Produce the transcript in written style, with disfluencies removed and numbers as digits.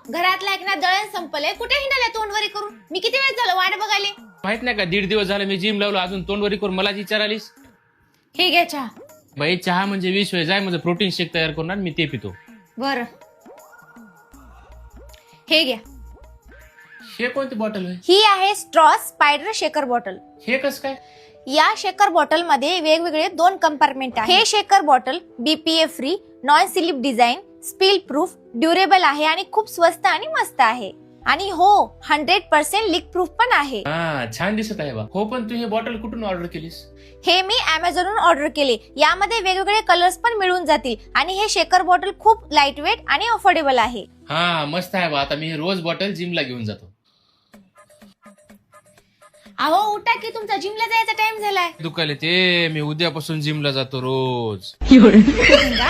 घरातला एक ना दळण संपलंय, कुठे हिंडाले तोंडवरी करून? मी किती वेळ झालं वाट बघायले. माहित नाही का 1.5 दिवस झाले मी जिम लावलो, अजून तोंडवरी करून मला विचारालीस? हे घ्या चहा. बाई चहा म्हणजे विष जाय, माझं प्रोटीन शेक तयार करणार मी ते पितो. बर, हे घ्या. हे कोणती बॉटल आहे? ही आहे स्ट्रॉ स्पायडर शेकर बॉटल. हे कस काय? या शेकर बॉटल मध्ये वेगवेगळे 2 कंपार्टमेंट आहेत. हे shaker bottle BPA free, non slip design, spill proof, durable आहे आणि खूप स्वस्त आणि मस्त आहे. आणि हो 100% लीक प्रूफ पण आहे. हा छान दिसत आहे बा. हो पण तू हे बॉटल कुठून ऑर्डर केलीस? हे मी अमेझॉनवरून ऑर्डर केले. यामध्ये वेगवेगळे कलर्स पण मिळून जातील आणि हे शेकर बॉटल खूप लाईट वेट आणि अफोर्डेबल आहे. हा मस्त आहे बा. आता मी हे रोज बॉटल जिमला घेऊन जातो. अहो उठा की, तुमचा जिमला जायचा टाइम झालाय. दुखाले ते, मी उद्यापासून जिमला जातो रोज. हिंगा.